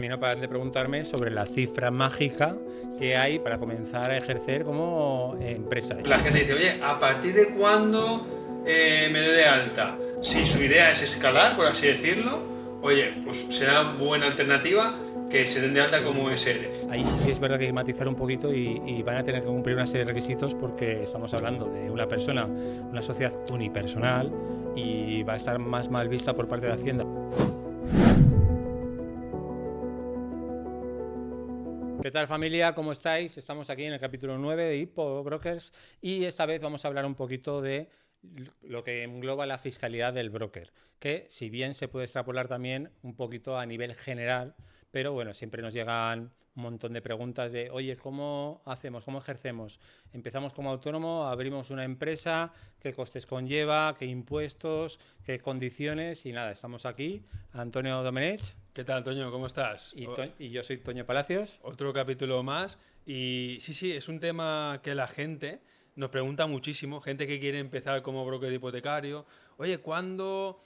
A mí no paran de preguntarme sobre la cifra mágica que hay para comenzar a ejercer como empresa. La gente dice, oye, ¿a partir de cuándo me doy de alta? Si su idea es escalar, por así decirlo, oye, pues será buena alternativa que se den de alta como SL. Ahí sí que es verdad que hay que matizar un poquito y van a tener que cumplir una serie de requisitos porque estamos hablando de una persona, una sociedad unipersonal y va a estar más mal vista por parte de Hacienda. ¿Qué tal, familia? ¿Cómo estáis? Estamos aquí en el capítulo 9 de Hippo Brokers y esta vez vamos a hablar un poquito de lo que engloba la fiscalidad del broker, que si bien se puede extrapolar también un poquito a nivel general, pero bueno, siempre nos llegan un montón de preguntas de, oye, ¿cómo hacemos? ¿Cómo ejercemos? Empezamos como autónomo, abrimos una empresa, ¿qué costes conlleva? ¿Qué impuestos? ¿Qué condiciones? Y nada, estamos aquí, Antonio Domenech. ¿Qué tal, Toño? ¿Cómo estás? Y yo soy Toño Palacios. Otro capítulo más. Y sí, es un tema que la gente nos pregunta muchísimo. Gente que quiere empezar como broker hipotecario. Oye, ¿cuándo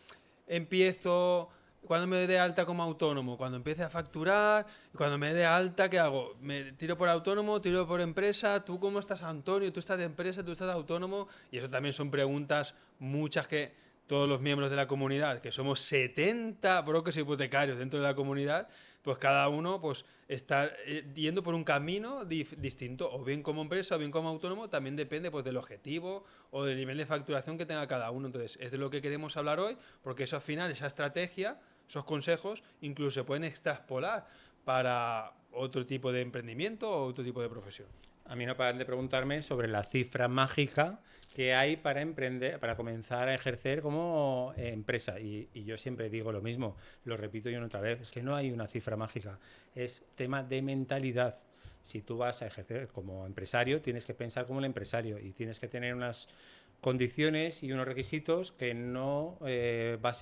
empiezo? ¿Cuándo me doy de alta como autónomo? Cuando empiece a facturar, cuando me dé de alta, ¿qué hago? ¿Me tiro por autónomo, tiro por empresa? ¿Tú cómo estás, Antonio? ¿Tú estás de empresa? ¿Tú estás de autónomo? Y eso también son preguntas muchas que todos los miembros de la comunidad, que somos 70 brokers hipotecarios dentro de la comunidad, pues cada uno pues está yendo por un camino distinto, o bien como empresa o bien como autónomo, también depende pues del objetivo o del nivel de facturación que tenga cada uno. Entonces, es de lo que queremos hablar hoy, porque eso al final, esa estrategia, esos consejos, incluso se pueden extrapolar para otro tipo de emprendimiento o otro tipo de profesión. A mí no paran de preguntarme sobre la cifra mágica que hay para emprender, para comenzar a ejercer como empresa. Y yo siempre digo lo mismo, lo repito yo otra vez, es que no hay una cifra mágica, es tema de mentalidad. Si tú vas a ejercer como empresario, tienes que pensar como el empresario y tienes que tener unas condiciones y unos requisitos que no va a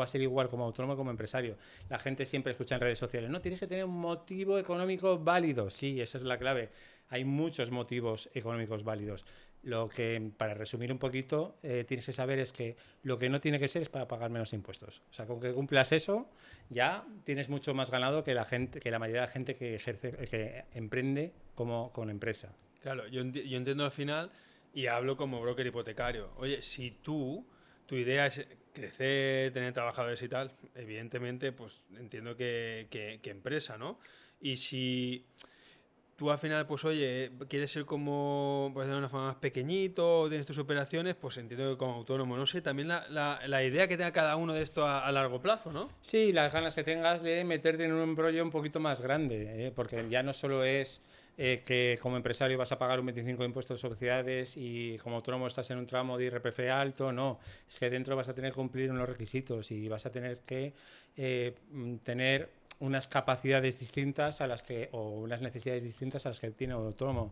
ser igual como autónomo como empresario. La gente siempre escucha en redes sociales, no, tienes que tener un motivo económico válido. Sí, esa es la clave. Hay muchos motivos económicos válidos. Lo que, para resumir un poquito, tienes que saber es que lo que no tiene que ser es para pagar menos impuestos. O sea, con que cumplas eso, ya tienes mucho más ganado que la gente, que la mayoría de la gente que ejerce, que emprende como con empresa. Claro, yo entiendo al final y hablo como broker hipotecario. Oye, si tu idea es crecer, tener trabajadores y tal, evidentemente, pues entiendo que empresa, ¿no? Y si tú al final, pues oye, quieres ser como, pues de una forma más pequeñito, tienes tus operaciones, pues entiendo que como autónomo, no sé, también la idea que tenga cada uno de esto a largo plazo, ¿no? Sí, las ganas que tengas de meterte en un embrollo un poquito más grande, porque ya no solo es que como empresario vas a pagar un 25 de impuestos de sociedades y como autónomo estás en un tramo de IRPF alto, no, es que dentro vas a tener que cumplir unos requisitos y vas a tener que tener unas capacidades distintas a las que, o unas necesidades distintas a las que tiene un autónomo.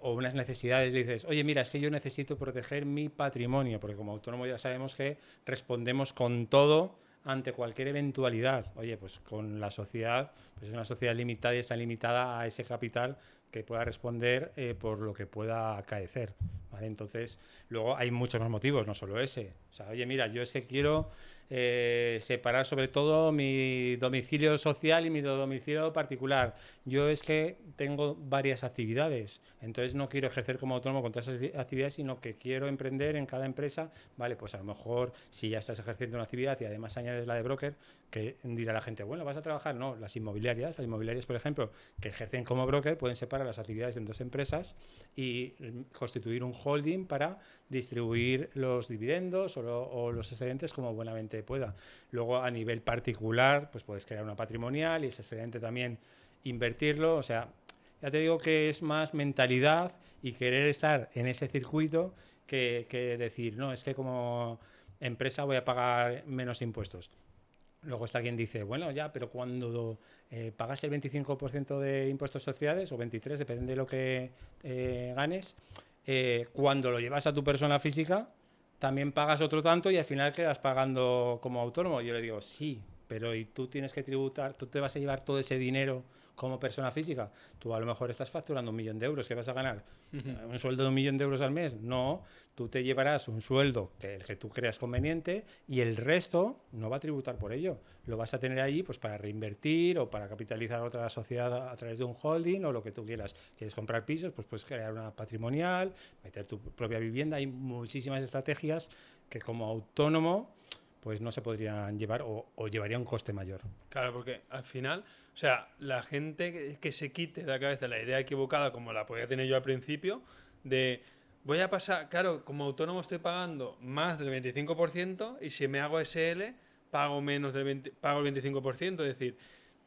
O unas necesidades, dices, oye, mira, es que yo necesito proteger mi patrimonio, porque como autónomo ya sabemos que respondemos con todo ante cualquier eventualidad. Oye, pues con la sociedad, pues es una sociedad limitada y está limitada a ese capital que pueda responder por lo que pueda acaecer, ¿vale? Entonces, luego hay muchos más motivos, no solo ese. O sea, oye, mira, yo es que quiero separar sobre todo mi domicilio social y mi domicilio particular. Yo es que tengo varias actividades, entonces no quiero ejercer como autónomo con todas esas actividades, sino que quiero emprender en cada empresa. Vale, pues a lo mejor si ya estás ejerciendo una actividad y además añades la de broker, que dirá la gente, bueno, ¿vas a trabajar? No, las inmobiliarias, por ejemplo, que ejercen como broker, pueden separar las actividades en dos empresas y constituir un holding para distribuir los dividendos o los excedentes como buenamente pueda. Luego, a nivel particular, pues puedes crear una patrimonial y ese excedente también invertirlo. O sea, ya te digo que es más mentalidad y querer estar en ese circuito que decir, no, es que como empresa voy a pagar menos impuestos. Luego está quien dice, bueno, ya, pero cuando pagas el 25% de impuestos sociales o 23%, depende de lo que ganes, cuando lo llevas a tu persona física, también pagas otro tanto y al final quedas pagando como autónomo. Yo le digo, sí, pero y tú tienes que tributar, tú te vas a llevar todo ese dinero como persona física. Tú a lo mejor estás facturando 1.000.000 de euros, ¿qué vas a ganar? ¿Un sueldo de 1.000.000 de euros al mes? No, tú te llevarás un sueldo que el que tú creas conveniente y el resto no va a tributar por ello. Lo vas a tener allí pues para reinvertir o para capitalizar otra sociedad a través de un holding o lo que tú quieras. ¿Quieres comprar pisos? Pues puedes crear una patrimonial, meter tu propia vivienda. Hay muchísimas estrategias que como autónomo pues no se podrían llevar o llevaría un coste mayor. Claro, porque al final, o sea, la gente que se quite de la cabeza la idea equivocada, como la podía tener yo al principio, de voy a pasar, claro, como autónomo estoy pagando más del 25% y si me hago SL pago menos del 20, pago el 25%, es decir,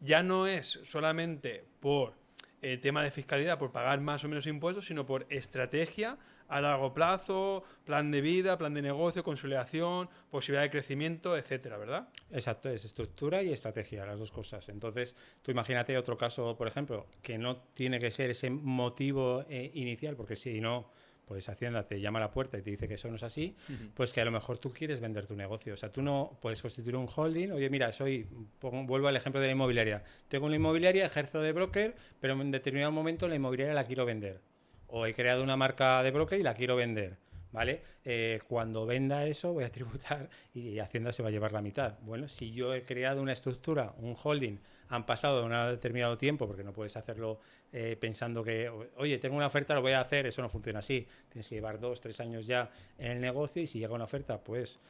ya no es solamente por el tema de fiscalidad, por pagar más o menos impuestos, sino por estrategia a largo plazo, plan de vida, plan de negocio, consolidación, posibilidad de crecimiento, etcétera, ¿verdad? Exacto, es estructura y estrategia, las dos cosas. Entonces, tú imagínate otro caso, por ejemplo, que no tiene que ser ese motivo inicial, porque si no, pues Hacienda te llama a la puerta y te dice que eso no es así, pues que a lo mejor tú quieres vender tu negocio. O sea, tú no puedes constituir un holding. Oye, mira, vuelvo al ejemplo de la inmobiliaria. Tengo una inmobiliaria, ejerzo de broker, pero en determinado momento la inmobiliaria la quiero vender. O he creado una marca de broker y la quiero vender. ¿Vale? Cuando venda eso voy a tributar y Hacienda se va a llevar la mitad. Bueno, si yo he creado una estructura, un holding, han pasado un determinado tiempo, porque no puedes hacerlo pensando que, oye, tengo una oferta, lo voy a hacer, eso no funciona así. Tienes que llevar 2, 3 años ya en el negocio y si llega una oferta, pues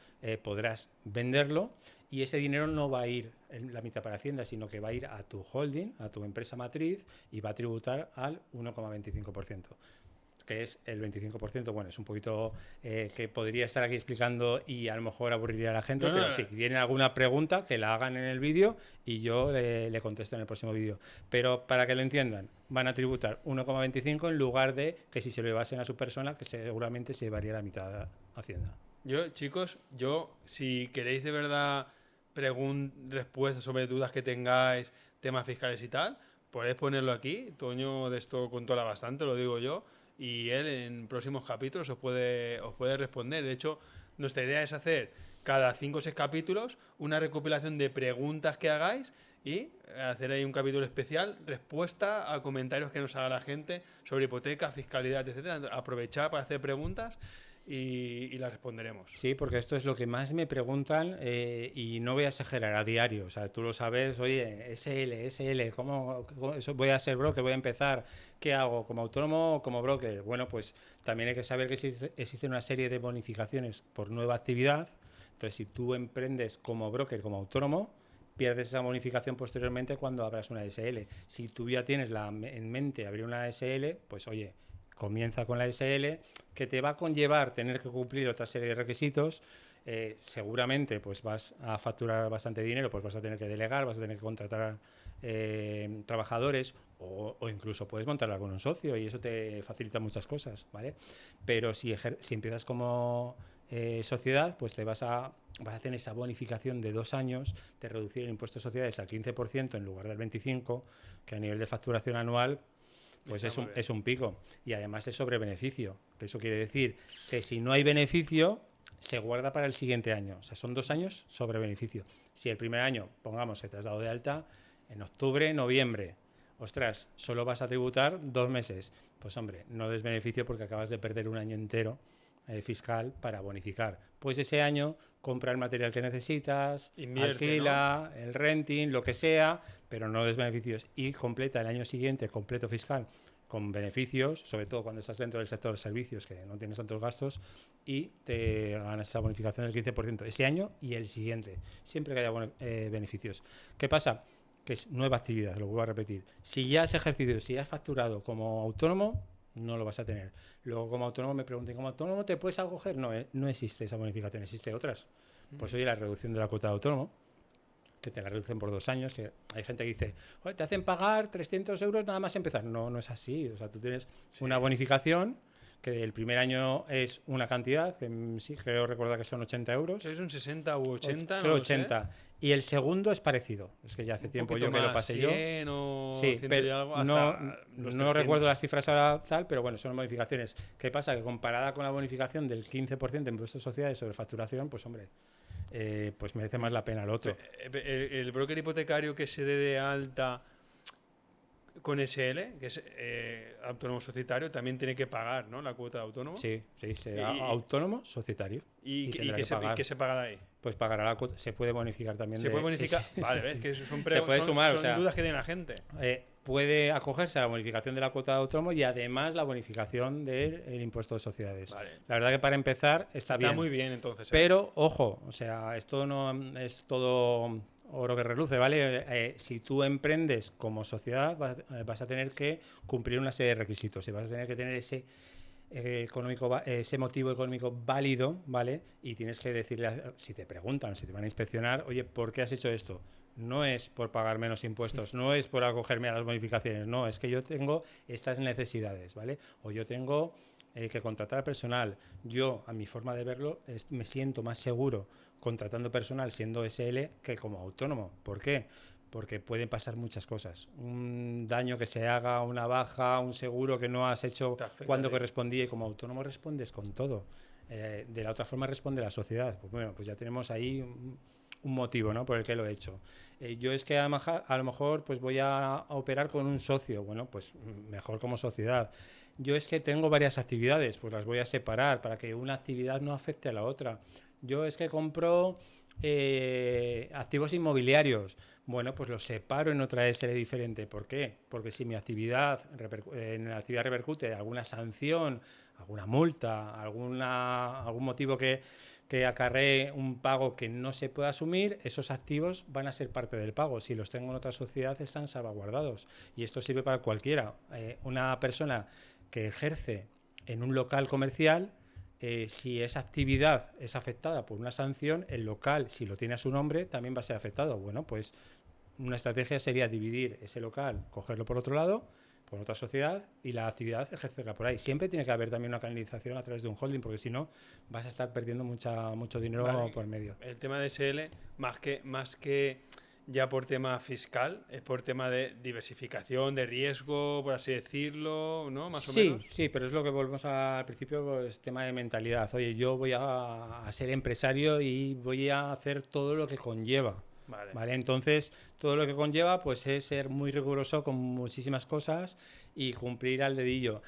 podrás venderlo y ese dinero no va a ir en la mitad para Hacienda, sino que va a ir a tu holding, a tu empresa matriz y va a tributar al 1,25%. Que es el 25%, bueno, es un poquito que podría estar aquí explicando y a lo mejor aburriría a la gente, pero si tienen alguna pregunta, que la hagan en el vídeo y yo le contesto en el próximo vídeo. Pero para que lo entiendan, van a tributar 1,25 en lugar de que si se lo llevasen a su persona, que seguramente se llevaría la mitad a Hacienda. Chicos, si queréis de verdad respuestas sobre dudas que tengáis, temas fiscales y tal, podéis ponerlo aquí. Toño de esto controla bastante, lo digo yo. Y él en próximos capítulos os puede responder. De hecho, nuestra idea es hacer cada 5 o 6 capítulos una recopilación de preguntas que hagáis y hacer ahí un capítulo especial, respuesta a comentarios que nos haga la gente sobre hipoteca, fiscalidad, etcétera. Aprovechar para hacer preguntas y las responderemos. Sí, porque esto es lo que más me preguntan y no voy a exagerar a diario. O sea, tú lo sabes, oye, SL, ¿cómo eso voy a ser broker? Voy a empezar, ¿qué hago? ¿Como autónomo o como broker? Bueno, pues también hay que saber que existe una serie de bonificaciones por nueva actividad. Entonces, si tú emprendes como broker, como autónomo, pierdes esa bonificación posteriormente cuando abras una SL. Si tú ya tienes en mente abrir una SL, pues oye, comienza con la SL, que te va a conllevar tener que cumplir otra serie de requisitos. Seguramente pues vas a facturar bastante dinero, pues vas a tener que delegar, vas a tener que contratar trabajadores o incluso puedes montarla con un socio y eso te facilita muchas cosas, ¿vale? Pero si empiezas como sociedad, pues vas a tener esa bonificación de 2 años de reducir el impuesto de sociedades al 15% en lugar del 25%, que a nivel de facturación anual pues es un pico y además es sobre beneficio. Eso quiere decir que si no hay beneficio, se guarda para el siguiente año. O sea, son 2 años sobre beneficio. Si el primer año, pongamos que te has dado de alta en octubre, noviembre, ostras, solo vas a tributar 2 meses. Pues hombre, no des beneficio porque acabas de perder un año entero fiscal para bonificar. Pues ese año compra el material que necesitas, alquila, ¿no? El renting, lo que sea, pero no des beneficios y completa el año siguiente completo fiscal con beneficios, sobre todo cuando estás dentro del sector de servicios que no tienes tantos gastos y te ganas esa bonificación del 15% ese año y el siguiente, siempre que haya beneficios. ¿Qué pasa? Que es nueva actividad, lo vuelvo a repetir. Si ya has ejercido, si ya has facturado como autónomo, no lo vas a tener. Luego, como autónomo, me pregunté, ¿como autónomo te puedes acoger? No, no existe esa bonificación, existe otras. Pues oye, la reducción de la cuota de autónomo, que te la reducen por 2 años, que hay gente que dice, oye, te hacen pagar 300 euros nada más empezar. No, no es así. O sea, tú tienes una bonificación que el primer año es una cantidad, que sí, creo recordar que son 80 euros. Es un 60 u 80, creo no 80. Y el segundo es parecido. Es que ya hace tiempo yo que lo pasé 100 o sí, 100 pero y algo, hasta no recuerdo las cifras ahora tal, pero bueno, son bonificaciones. ¿Qué pasa? Que comparada con la bonificación del 15% en impuestos sociales sobre facturación, pues hombre, pues merece más la pena el otro. El broker hipotecario que se dé de alta con SL, que es autónomo societario, también tiene que pagar, ¿no?, la cuota de autónomo. Sí, será autónomo societario. ¿Y qué se paga de ahí? Pues pagará la cuota. Se puede bonificar también. ¿Se puede bonificar? Vale, ves que son sumar, son dudas que tiene la gente. Puede acogerse a la bonificación de la cuota de autónomo y además la bonificación del impuesto de sociedades. Vale. La verdad que para empezar está bien. Está muy bien entonces. Pero, ojo, o sea, esto no es todo oro que reluce, ¿vale? Si tú emprendes como sociedad vas a tener que cumplir una serie de requisitos y vas a tener que tener ese motivo económico válido, ¿vale? Y tienes que decirle, si te preguntan, si te van a inspeccionar, oye, ¿por qué has hecho esto? No es por pagar menos impuestos, no es por acogerme a las bonificaciones, no, es que yo tengo estas necesidades, ¿vale? O yo tengo que contratar personal. Yo, a mi forma de verlo, me siento más seguro contratando personal siendo SL que como autónomo. ¿Por qué? Porque pueden pasar muchas cosas. Un daño que se haga, una baja, un seguro que no has hecho cuando correspondía, y como autónomo respondes con todo. De la otra forma responde la sociedad. Pues bueno, pues ya tenemos ahí un motivo, ¿no?, por el que lo he hecho. Yo es que a lo mejor pues voy a operar con un socio. Bueno, pues mejor como sociedad. Yo es que tengo varias actividades, pues las voy a separar para que una actividad no afecte a la otra. Yo es que compro activos inmobiliarios. Bueno, pues los separo en otra SL diferente. ¿Por qué? Porque si mi actividad en la actividad repercute alguna sanción, alguna multa, algún motivo que acarree un pago que no se pueda asumir, esos activos van a ser parte del pago. Si los tengo en otra sociedad, están salvaguardados. Y esto sirve para cualquiera. Una persona que ejerce en un local comercial, si esa actividad es afectada por una sanción, el local, si lo tiene a su nombre, también va a ser afectado. Bueno, pues una estrategia sería dividir ese local, cogerlo por otro lado, por otra sociedad, y la actividad ejercerla por ahí. Siempre tiene que haber también una canalización a través de un holding, porque si no vas a estar perdiendo mucho dinero por medio. El tema de SL, más que ya por tema fiscal, es por tema de diversificación, de riesgo, por así decirlo, ¿no? Más o menos. Sí, pero es lo que volvemos al principio, pues tema de mentalidad. Oye, yo voy a ser empresario y voy a hacer todo lo que conlleva. Vale, entonces todo lo que conlleva pues es ser muy riguroso con muchísimas cosas y cumplir al dedillo.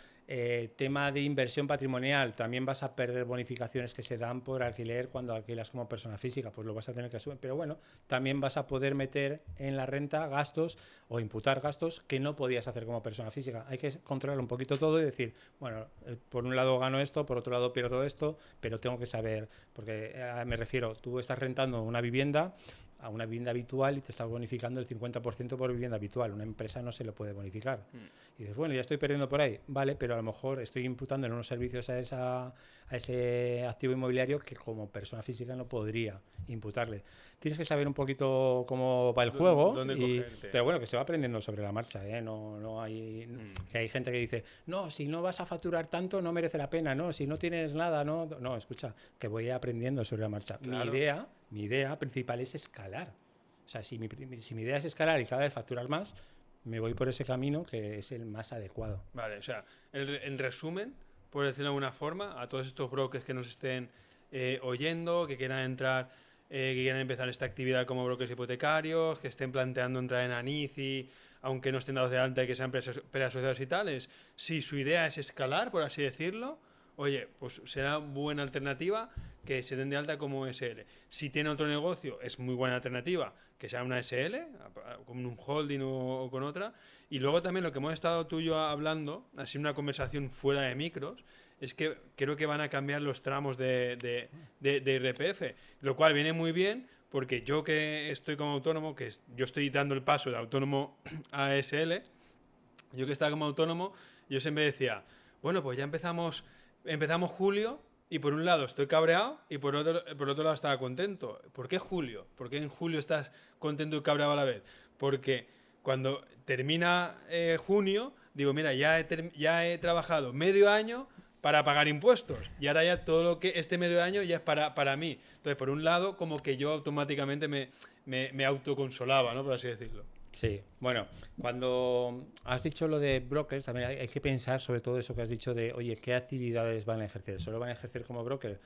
Tema de inversión patrimonial, también vas a perder bonificaciones que se dan por alquiler cuando alquilas como persona física, pues lo vas a tener que asumir, pero bueno, también vas a poder meter en la renta gastos o imputar gastos que no podías hacer como persona física. Hay que controlar un poquito todo y decir, bueno, por un lado gano esto, por otro lado pierdo esto, pero tengo que saber, porque me refiero, tú estás rentando una vivienda a una vivienda habitual y te está bonificando el 50% por vivienda habitual. Una empresa no se lo puede bonificar. Y dices, bueno, ya estoy perdiendo por ahí. Vale, pero a lo mejor estoy imputando en unos servicios a ese activo inmobiliario que como persona física no podría imputarle. Tienes que saber un poquito cómo va el juego. Pero bueno, que se va aprendiendo sobre la marcha, ¿eh? No hay... Que hay gente que dice, no, si no vas a facturar tanto no merece la pena, no, si no tienes nada, no. No, escucha, que voy aprendiendo sobre la marcha. Claro. Mi idea principal es escalar. O sea, si mi idea es escalar y cada vez facturar más, me voy por ese camino que es el más adecuado. Vale, o sea, en resumen, por decirlo de alguna forma, a todos estos brokers que nos estén oyendo, que quieran entrar, que quieran empezar esta actividad como brokers hipotecarios, que estén planteando entrar en ANICI, aunque no estén dados de alta y que sean preasociados y tales, si su idea es escalar, por así decirlo, oye, pues será buena alternativa que se den de alta como SL. Si tiene otro negocio, es muy buena alternativa que sea una SL, con un holding o con otra. Y luego también lo que hemos estado tú y yo hablando, así una conversación fuera de micros, es que creo que van a cambiar los tramos de IRPF, lo cual viene muy bien porque yo que estoy como autónomo, yo estoy dando el paso de autónomo a SL, yo que estaba como autónomo, yo siempre decía, bueno, pues ya empezamos julio y por un lado estoy cabreado y por otro lado estaba contento. ¿Por qué julio? ¿Por qué en julio estás contento y cabreado a la vez? Porque cuando termina junio, digo, mira, ya he trabajado medio año para pagar impuestos y ahora ya todo lo que este medio año ya es para mí. Entonces, por un lado, como que yo automáticamente me autoconsolaba, ¿no? Por así decirlo. Sí, bueno, cuando has dicho lo de brokers, también hay que pensar sobre todo eso que has dicho de, oye, ¿qué actividades van a ejercer? ¿Solo van a ejercer como broker?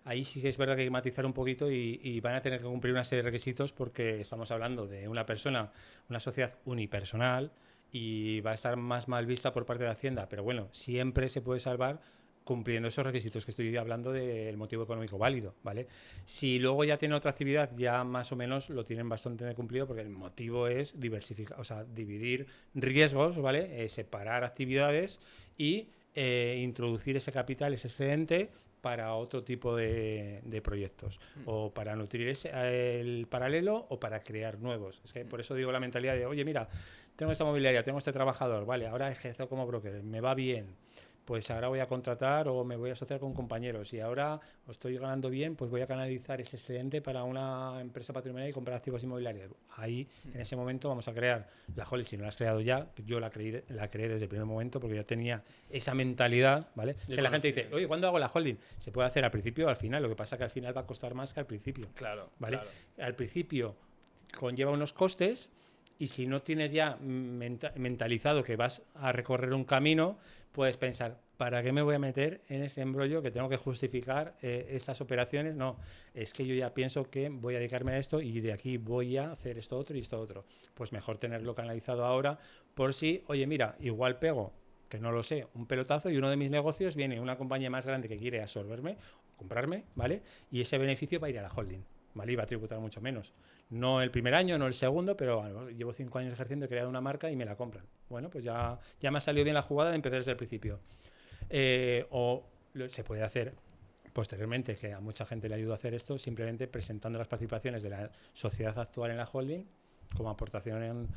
Ahí sí que es verdad que hay que matizar un poquito y van a tener que cumplir una serie de requisitos porque estamos hablando de una persona, una sociedad unipersonal y va a estar más mal vista por parte de Hacienda, pero bueno, siempre se puede salvar cumpliendo esos requisitos que estoy hablando del motivo económico válido, ¿vale? Si luego ya tiene otra actividad, ya más o menos lo tienen bastante cumplido porque el motivo es diversificar, o sea, dividir riesgos, ¿vale? Separar actividades y introducir ese capital, ese excedente para otro tipo de proyectos o para nutrir el paralelo o para crear nuevos. Es que por eso digo la mentalidad de, oye, mira, tengo esta mobiliaria, tengo este trabajador, vale, ahora ejerzo como broker, me va bien, pues ahora voy a contratar o me voy a asociar con compañeros y ahora estoy ganando bien, pues voy a canalizar ese excedente para una empresa patrimonial y comprar activos inmobiliarios. Ahí, en ese momento, vamos a crear la holding. Si no la has creado ya, yo la creé desde el primer momento porque ya tenía esa mentalidad, ¿vale? Que la gente dice, oye, ¿cuándo hago la holding? Se puede hacer al principio o al final, lo que pasa es que al final va a costar más que al principio. Claro, ¿vale? claro. Al principio conlleva unos costes y si no tienes ya mentalizado que vas a recorrer un camino, puedes pensar, ¿para qué me voy a meter en ese embrollo que tengo que justificar estas operaciones? No, es que yo ya pienso que voy a dedicarme a esto y de aquí voy a hacer esto otro y esto otro. Pues mejor tenerlo canalizado ahora por si, oye, mira, igual pego, que no lo sé, un pelotazo y uno de mis negocios viene una compañía más grande que quiere absorberme, comprarme, ¿vale? Y ese beneficio va a ir a la holding. ¿Vale? Y va a tributar mucho menos. No el primer año, no el segundo, pero bueno, llevo 5 años ejerciendo, he creado una marca y me la compran. Bueno, pues ya me ha salido bien la jugada de empezar desde el principio. Se puede hacer posteriormente, que a mucha gente le ayuda a hacer esto, simplemente presentando las participaciones de la sociedad actual en la holding como aportación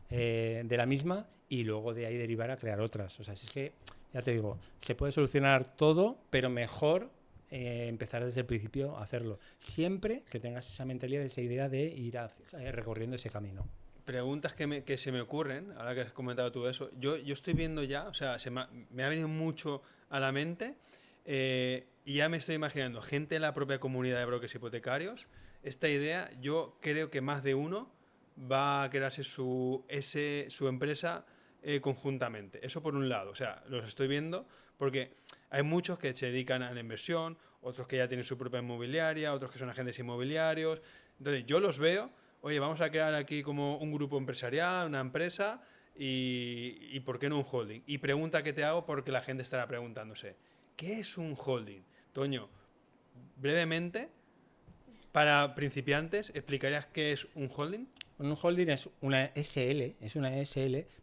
de la misma y luego de ahí derivar a crear otras. O sea, es que, ya te digo, se puede solucionar todo, pero mejor empezar desde el principio a hacerlo. Siempre que tengas esa mentalidad, esa idea de ir recorriendo ese camino. Preguntas que se me ocurren, ahora que has comentado tú eso. Yo estoy viendo ya, o sea, me ha venido mucho a la mente y ya me estoy imaginando gente en la propia comunidad de brokers hipotecarios. Esta idea, yo creo que más de uno va a crearse su empresa conjuntamente. Eso por un lado, o sea, los estoy viendo porque hay muchos que se dedican a la inversión, otros que ya tienen su propia inmobiliaria, otros que son agentes inmobiliarios. Entonces, yo los veo, oye, vamos a crear aquí como un grupo empresarial, una empresa y ¿por qué no un holding? Y pregunta que te hago porque la gente estará preguntándose, ¿qué es un holding? Toño, brevemente, para principiantes, ¿explicarías qué es un holding? Un holding es una SL,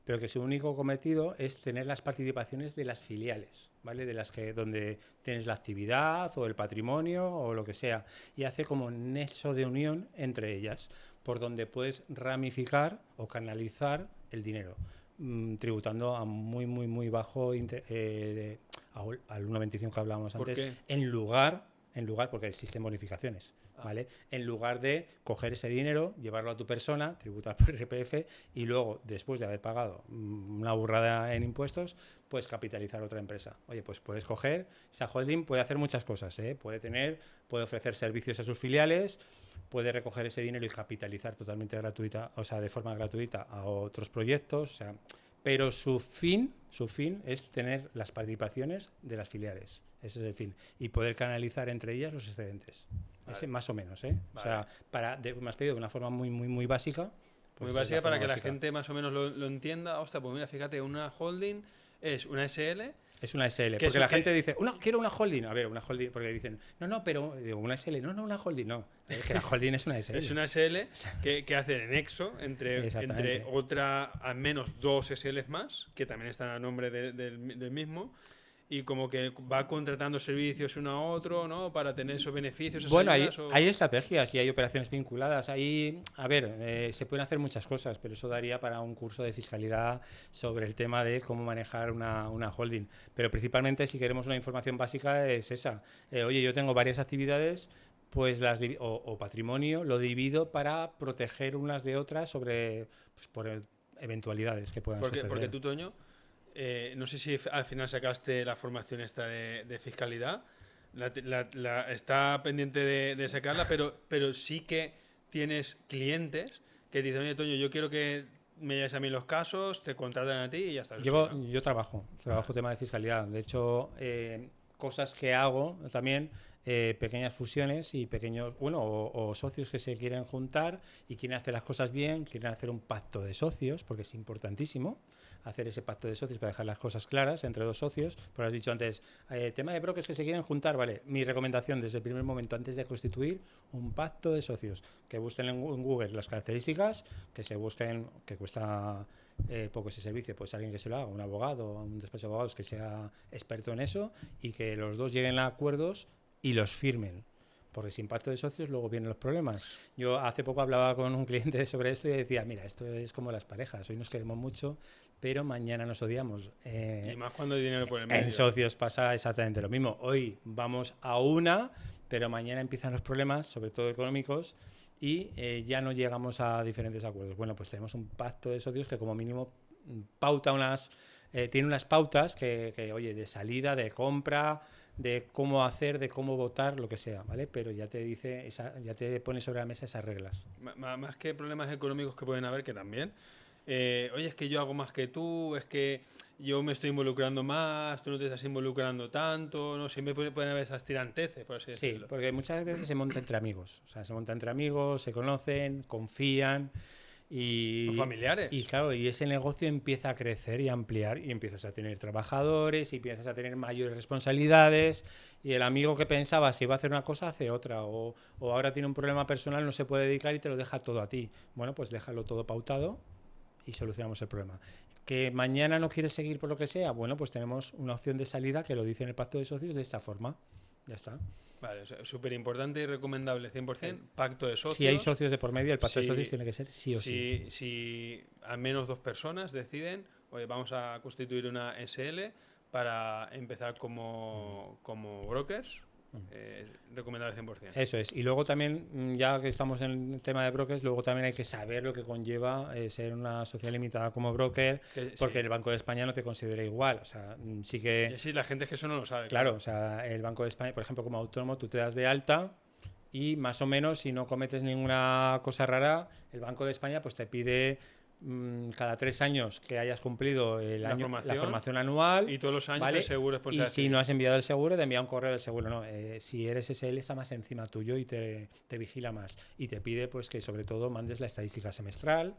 pero que su único cometido es tener las participaciones de las filiales, ¿vale? De las que donde tienes la actividad o el patrimonio o lo que sea, y hace como nexo de unión entre ellas, por donde puedes ramificar o canalizar el dinero, tributando a muy bajo al 1,25 que hablábamos antes, en lugar, porque existen bonificaciones. ¿Vale? En lugar de coger ese dinero, llevarlo a tu persona, tributar por IRPF y luego, después de haber pagado una burrada en impuestos, pues capitalizar otra empresa. Oye, pues puedes coger, esa holding puede hacer muchas cosas, ¿eh? Puede ofrecer servicios a sus filiales, puede recoger ese dinero y capitalizar totalmente gratuita, o sea, de forma gratuita a otros proyectos, o sea, pero su fin es tener las participaciones de las filiales. Ese es el fin. Y poder canalizar entre ellas los excedentes. Vale. Ese más o menos, ¿eh? Vale. O sea, me has pedido de una forma muy básica. Pues muy básica para que la gente más o menos lo entienda. Ostras, pues mira, fíjate, una holding es una SL. Es una SL, porque la gente dice, quiero una holding. A ver, una holding, porque dicen, no, pero digo, una SL, no, una holding, no. Es que la holding es una SL. Es una SL que hace el nexo entre otra, al menos 2 SLs más, que también están a nombre del mismo. Y como que va contratando servicios uno a otro, ¿no? Para tener esos beneficios. Bueno, hay estrategias y hay operaciones vinculadas. Ahí, a ver, se pueden hacer muchas cosas, pero eso daría para un curso de fiscalidad sobre el tema de cómo manejar una holding. Pero principalmente, si queremos una información básica, es esa. Oye, yo tengo varias actividades, pues o patrimonio, lo divido para proteger unas de otras sobre por eventualidades que puedan suceder. Porque tú, Toño, no sé si al final sacaste la formación esta de fiscalidad, está pendiente de sacarla, pero sí que tienes clientes que dicen, oye, Toño, yo quiero que me llevas a mí los casos, te contratan a ti y ya está. Yo trabajo tema de fiscalidad. De hecho, cosas que hago también, pequeñas fusiones y pequeños, o socios que se quieren juntar y quieren hacer las cosas bien, quieren hacer un pacto de socios, porque es importantísimo hacer ese pacto de socios para dejar las cosas claras entre dos socios. Pero has dicho antes, tema de brokers que se quieren juntar, vale. Mi recomendación desde el primer momento, antes de constituir un pacto de socios, que busquen en Google las características, que se busquen, que cuesta poco ese servicio, pues alguien que se lo haga, un abogado, un despacho de abogados que sea experto en eso, y que los dos lleguen a acuerdos y los firmen. Porque sin pacto de socios luego vienen los problemas. Yo hace poco hablaba con un cliente sobre esto y decía, mira, esto es como las parejas, hoy nos queremos mucho, pero mañana nos odiamos. Y más cuando hay dinero por el medio. En socios pasa exactamente lo mismo. Hoy vamos a una, pero mañana empiezan los problemas, sobre todo económicos, y ya no llegamos a diferentes acuerdos. Bueno, pues tenemos un pacto de socios que como mínimo tiene unas pautas que, oye, de salida, de compra, de cómo hacer, de cómo votar, lo que sea, ¿vale? Pero ya te dice, ya te pone sobre la mesa esas reglas. Más que problemas económicos que pueden haber, que también. Oye, es que yo hago más que tú, es que yo me estoy involucrando más, tú no te estás involucrando tanto, ¿no? Siempre pueden haber esas tiranteces, por así decirlo. Sí, porque muchas veces se monta entre amigos. O sea, se monta entre amigos, se conocen, confían. Y, los familiares. Y claro, y ese negocio empieza a crecer y a ampliar y empiezas a tener trabajadores y empiezas a tener mayores responsabilidades y el amigo que pensaba si iba a hacer una cosa hace otra o ahora tiene un problema personal, no se puede dedicar y te lo deja todo a ti. Bueno, pues déjalo todo pautado y solucionamos el problema. Que mañana no quieres seguir por lo que sea, bueno, pues tenemos una opción de salida que lo dice en el pacto de socios de esta forma. Ya está. Vale, súper importante y recomendable 100%, pacto de socios. Si hay socios de por medio, el pacto de socios tiene que ser sí o sí. Si al menos 2 personas deciden, oye, vamos a constituir una SL para empezar como brokers, recomendable 100%. Eso es. Y luego también, ya que estamos en el tema de brokers, luego también hay que saber lo que conlleva ser una sociedad limitada como broker, porque el Banco de España no te considera igual. O sea, sí que... Sí, la gente es que eso no lo sabe. Claro, o sea, el Banco de España, por ejemplo, como autónomo, tú te das de alta y más o menos, si no cometes ninguna cosa rara, el Banco de España pues te pide cada 3 años que hayas cumplido la formación anual y todos los años, ¿vale? El seguro es y si no has enviado el seguro, te envía un correo del seguro. No, si eres SL está más encima tuyo y te vigila más y te pide pues que sobre todo mandes la estadística semestral,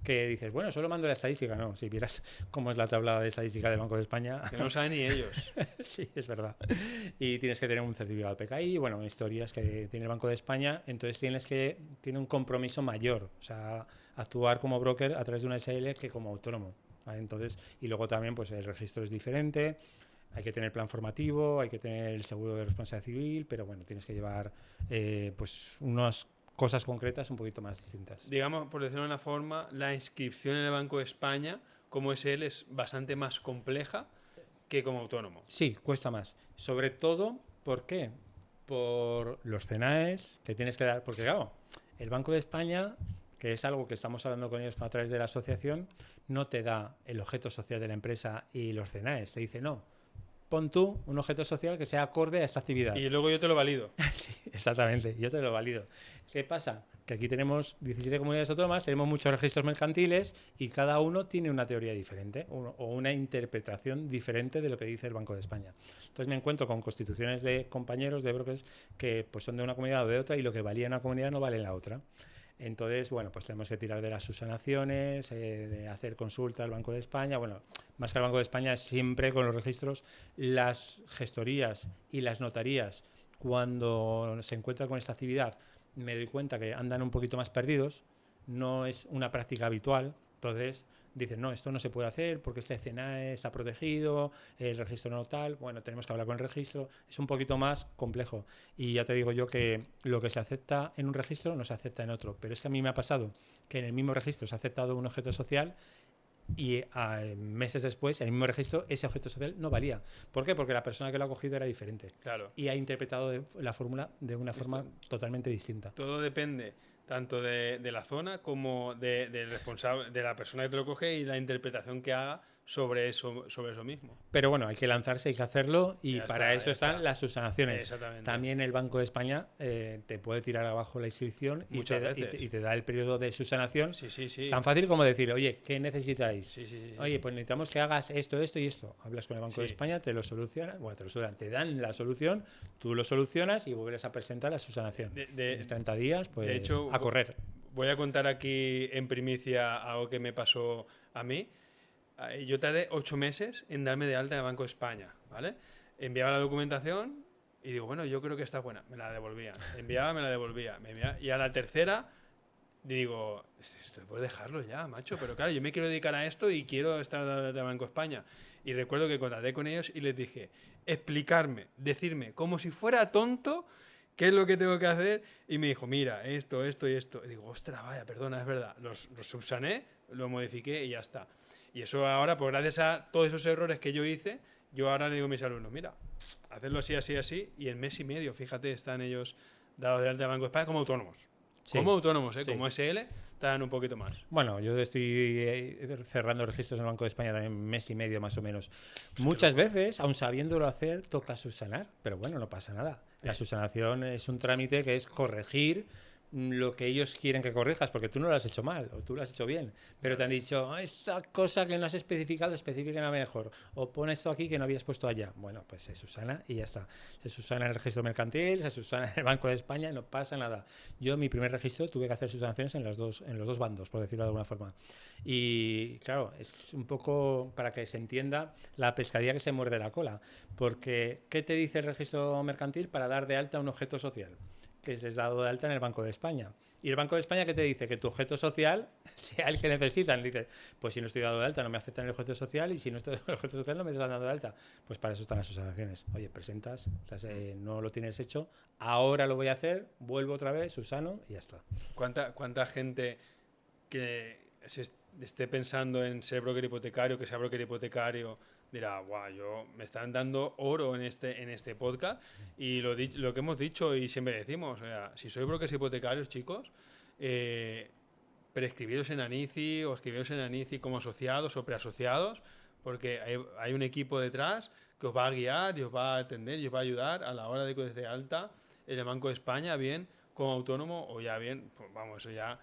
que dices, bueno, solo mando la estadística. No, si vieras cómo es la tabla de estadística del Banco de España, que no saben ni ellos. Sí, es verdad. Y tienes que tener un certificado de PKI, bueno, historias que tiene el Banco de España, entonces tiene un compromiso mayor, o sea, actuar como broker a través de una SL que como autónomo, ¿vale? Entonces, y luego también pues el registro es diferente, hay que tener plan formativo, hay que tener el seguro de responsabilidad civil, pero bueno, tienes que llevar pues unas cosas concretas un poquito más distintas. Digamos, por decirlo de una forma, la inscripción en el Banco de España como SL es bastante más compleja que como autónomo. Sí, cuesta más. Sobre todo, ¿por qué? Por los CENAES que tienes que dar. Porque claro, el Banco de España, que es algo que estamos hablando con ellos a través de la asociación, no te da el objeto social de la empresa y los CENAES. Te dice, no, pon tú un objeto social que sea acorde a esta actividad. Y luego yo te lo valido. Sí, exactamente, yo te lo valido. ¿Qué pasa? Que aquí tenemos 17 comunidades autónomas, tenemos muchos registros mercantiles y cada uno tiene una teoría diferente o una interpretación diferente de lo que dice el Banco de España. Entonces me encuentro con constituciones de compañeros, de brokers, que pues son de una comunidad o de otra y lo que valía en una comunidad no vale en la otra. Entonces, bueno, pues tenemos que tirar de las subsanaciones, de hacer consulta al Banco de España. Bueno, más que al Banco de España, siempre con los registros, las gestorías y las notarías, cuando se encuentran con esta actividad, me doy cuenta que andan un poquito más perdidos, no es una práctica habitual, entonces dicen, no, esto no se puede hacer porque este CENAE está protegido, el registro no tal, bueno, tenemos que hablar con el registro, es un poquito más complejo y ya te digo yo que lo que se acepta en un registro no se acepta en otro, pero es que a mí me ha pasado que en el mismo registro se ha aceptado un objeto social y meses después, en el mismo registro, ese objeto social no valía. ¿Por qué? Porque la persona que lo ha cogido era diferente. Claro. Y ha interpretado la fórmula de una forma totalmente distinta. Todo depende tanto de la zona como del responsable, de la persona que te lo coge y la interpretación que haga sobre eso mismo. Pero bueno, hay que lanzarse, hay que hacerlo y Ya para está, eso ya están está. las subsanaciones. Exactamente. También el Banco de España te puede tirar abajo la inscripción y Muchas te, veces. y te da el periodo de subsanación. Sí, sí, Es sí. tan fácil como decir, oye, ¿qué necesitáis? Sí, sí, sí, sí. Oye, pues necesitamos que hagas esto, esto y esto. Hablas con el Banco de Sí. España, te lo solucionan, bueno, te lo solucionan, te dan la solución, tú lo solucionas y vuelves a presentar la subsanación. Tienes 30 días, pues de hecho, a correr. voy a contar aquí en primicia algo que me pasó a mí. Yo tardé 8 meses en darme de alta en el Banco de España, ¿vale? Enviaba la documentación y digo, bueno, yo creo que está buena. Me la devolvían. Enviaba, me la devolvía. Y a la tercera digo, esto puedes dejarlo ya, macho. Pero claro, yo me quiero dedicar a esto y quiero estar de Banco de España. Y recuerdo que contacté con ellos y les dije, explicarme, decirme, como si fuera tonto, qué es lo que tengo que hacer. Y me dijo, mira, esto, esto y esto. Y digo, ostras, vaya, perdona, es verdad. Los subsané, lo modifiqué y ya está. Y eso ahora, pues gracias a todos esos errores que yo hice, yo ahora le digo a mis alumnos, mira, hacerlo así, así, así, y en mes y medio, fíjate, están ellos dados de alta de Banco de España como autónomos. Sí, Como autónomos, ¿eh? sí. Como SL, están un poquito más. Bueno, yo estoy cerrando registros en el Banco de España también mes y medio más o menos. Muchas veces, aun sabiéndolo hacer, toca subsanar, pero bueno, no pasa nada. La subsanación es un trámite que es corregir lo que ellos quieren que corrijas, porque tú no lo has hecho mal o tú lo has hecho bien, pero te han dicho, esta cosa que no has especificado, específica mejor, o pon esto aquí que no habías puesto allá. Bueno, pues se subsana y ya está. Se subsana en el registro mercantil, se subsana en el Banco de España, no pasa nada. Yo en mi primer registro tuve que hacer subsanaciones en los dos bandos, por decirlo de alguna forma. Y claro, es un poco para que se entienda la pescadilla que se muerde la cola, porque ¿qué te dice el registro mercantil para dar de alta un objeto social? Que estés dado de alta en el Banco de España. Y el Banco de España, ¿qué te dice? Que tu objeto social sea el que necesitan. Dice, pues si no estoy dado de alta no me aceptan el objeto social y si no estoy el objeto social no me están dando de alta. Pues para eso están las subsanaciones. Oye, presentas, o sea, no lo tienes hecho, ahora lo voy a hacer, vuelvo otra vez, subsano y ya está. ¿Cuánta gente que esté pensando en ser broker hipotecario, que sea broker hipotecario, dirá, guau, me están dando oro en este podcast? Y lo que hemos dicho y siempre decimos, o sea, si sois brokers hipotecarios, chicos, prescribiros en ANICI o escribiros en ANICI como asociados o preasociados, porque hay un equipo detrás que os va a guiar y os va a atender y os va a ayudar a la hora de que os dé alta en el Banco de España, bien como autónomo o ya bien, pues vamos, eso ya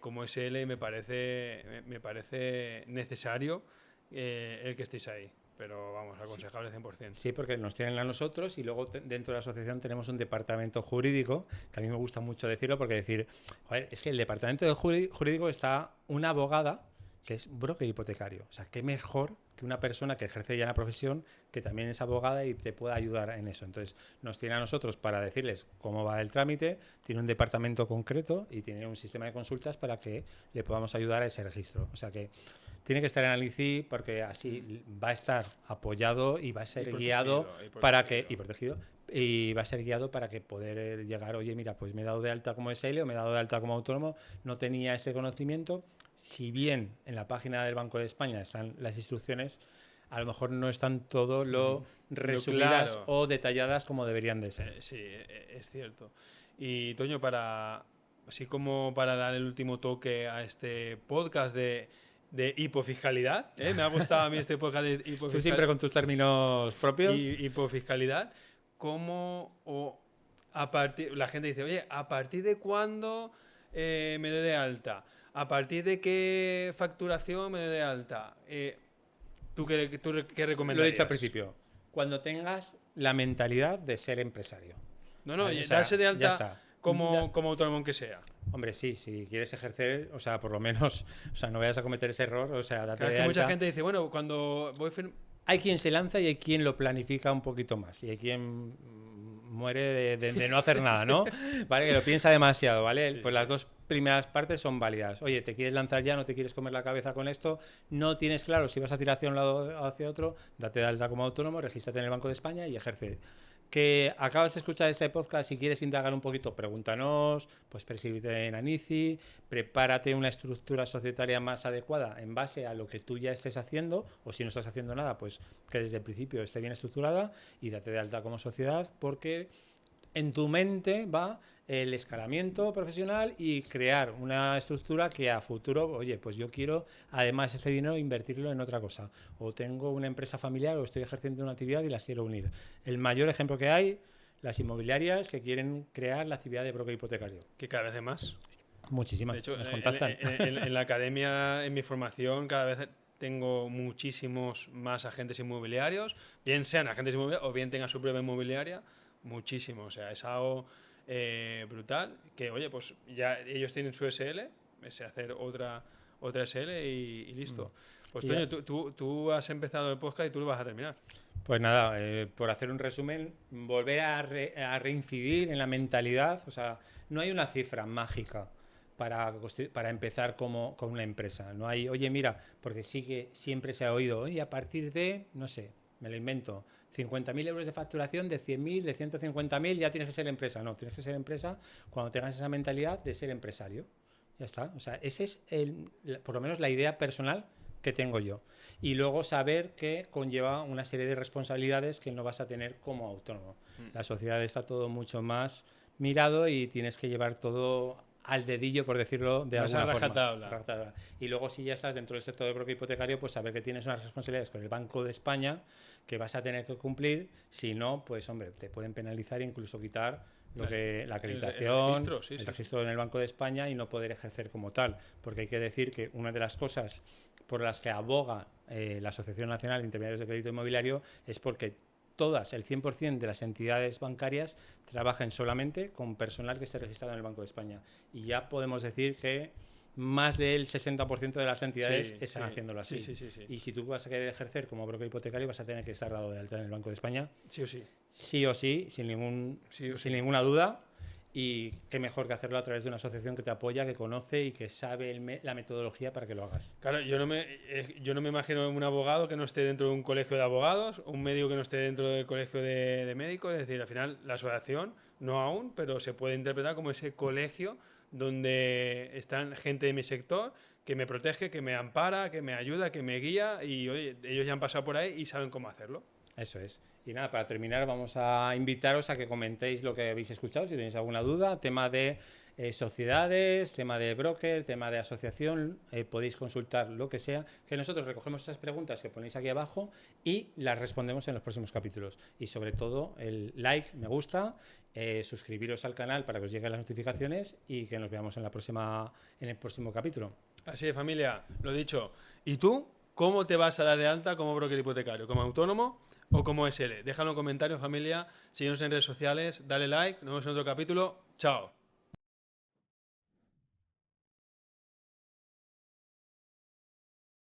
como SL me parece necesario el que estéis ahí. Pero vamos, aconsejable 100%. Sí, porque nos tienen a nosotros y luego dentro de la asociación tenemos un departamento jurídico, que a mí me gusta mucho decirlo, porque decir, joder, es que el departamento de jurídico está una abogada que es broker hipotecario. O sea, qué mejor que una persona que ejerce ya la profesión, que también es abogada y te pueda ayudar en eso. Entonces, nos tiene a nosotros para decirles cómo va el trámite, tiene un departamento concreto y tiene un sistema de consultas para que le podamos ayudar a ese registro. O sea que tiene que estar en Alici porque así va a estar apoyado y va a ser guiado para que y protegido y va a ser guiado para que poder llegar, oye, mira, pues me he dado de alta como SL o me he dado de alta como autónomo, no tenía ese conocimiento. Si bien en la página del Banco de España están las instrucciones, a lo mejor no están todo lo resumidas claro o detalladas como deberían de ser. Sí, es cierto. Y Toño, así como para dar el último toque a este podcast de hipofiscalidad, me ha gustado a mí este podcast de hipofiscalidad. Tú siempre con tus términos propios. Y hipofiscalidad, la gente dice, oye, ¿a partir de cuándo me doy de alta? ¿A partir de qué facturación me doy de alta? ¿Tú qué recomendarías? Lo he dicho al principio. Cuando tengas la mentalidad de ser empresario. No, ¿Vale? O sea, darse de ya alta está. como autónomo aunque sea. Hombre, sí, si quieres ejercer, o sea, por lo menos, o sea, no vayas a cometer ese error, o sea, date Claro, de es que mucha alta. gente dice, bueno, cuando voy... Hay quien se lanza y hay quien lo planifica un poquito más. Y hay quien muere de no hacer nada, ¿no? Vale, que lo piensa demasiado, ¿vale? Pues las dos primeras partes son válidas. Oye, ¿te quieres lanzar ya? ¿No te quieres comer la cabeza con esto? ¿No tienes claro si vas a tirar hacia un lado o hacia otro? Date de alta como autónomo, regístrate en el Banco de España y ejerce. Que acabas de escuchar este podcast, si quieres indagar un poquito, pregúntanos, pues prescríbete en ANICI, prepárate una estructura societaria más adecuada en base a lo que tú ya estés haciendo, o si no estás haciendo nada, pues que desde el principio esté bien estructurada y date de alta como sociedad, porque en tu mente va el escalamiento profesional y crear una estructura que a futuro, oye, pues yo quiero además este dinero invertirlo en otra cosa. O tengo una empresa familiar o estoy ejerciendo una actividad y las quiero unir. El mayor ejemplo que hay, las inmobiliarias que quieren crear la actividad de broker hipotecario. Que cada vez es más. Muchísimas. De hecho, nos contactan. En la academia, en mi formación, cada vez tengo muchísimos más agentes inmobiliarios, bien sean agentes inmobiliarios o bien tengan su propia inmobiliaria, muchísimo. O sea, es algo brutal que, oye, pues ya ellos tienen su SL, es hacer otra SL y listo. Pues, Toño, tú has empezado el podcast y tú lo vas a terminar. Pues nada, por hacer un resumen, volver a reincidir en la mentalidad. O sea, no hay una cifra mágica para empezar con una empresa. No hay, oye, mira, porque sí que siempre se ha oído, oye, a partir de, no sé, me lo invento, 50.000 euros de facturación, de 100.000, de 150.000, ya tienes que ser empresa. No, tienes que ser empresa cuando tengas esa mentalidad de ser empresario. Ya está. O sea, ese es por lo menos la idea personal que tengo yo. Y luego saber que conlleva una serie de responsabilidades que no vas a tener como autónomo. La sociedad está todo mucho más mirado y tienes que llevar todo al dedillo, por decirlo de alguna forma. Y luego si ya estás dentro del sector de broker hipotecario, pues saber que tienes unas responsabilidades con el Banco de España que vas a tener que cumplir. Si no, pues hombre, te pueden penalizar e incluso quitar la acreditación, el registro en el Banco de España y no poder ejercer como tal. Porque hay que decir que una de las cosas por las que aboga la Asociación Nacional de Intermediarios de Crédito Inmobiliario es porque todas, el 100% de las entidades bancarias trabajan solamente con personal que esté registrado en el Banco de España. Y ya podemos decir que más del 60% de las entidades están haciéndolo así. Y si tú vas a querer ejercer como broker hipotecario, vas a tener que estar dado de alta en el Banco de España. Sí o sí. Sí o sí, sin ninguna duda. Y qué mejor que hacerlo a través de una asociación que te apoya, que conoce y que sabe la metodología para que lo hagas. Claro, yo no me imagino un abogado que no esté dentro de un colegio de abogados, un médico que no esté dentro del colegio de médicos. Es decir, al final la asociación, no aún, pero se puede interpretar como ese colegio donde están gente de mi sector que me protege, que me ampara, que me ayuda, que me guía y oye, ellos ya han pasado por ahí y saben cómo hacerlo. Eso es. Y nada, para terminar vamos a invitaros a que comentéis lo que habéis escuchado, si tenéis alguna duda, tema de sociedades, tema de broker, tema de asociación, podéis consultar lo que sea, que nosotros recogemos esas preguntas que ponéis aquí abajo y las respondemos en los próximos capítulos. Y sobre todo el like, me gusta, suscribiros al canal para que os lleguen las notificaciones y que nos veamos en el próximo capítulo. Así es, familia, lo dicho. ¿Y tú? ¿Cómo te vas a dar de alta como broker hipotecario? ¿Como autónomo o como SL? Déjalo en comentarios, familia. Síguenos en redes sociales, dale like. Nos vemos en otro capítulo. Chao.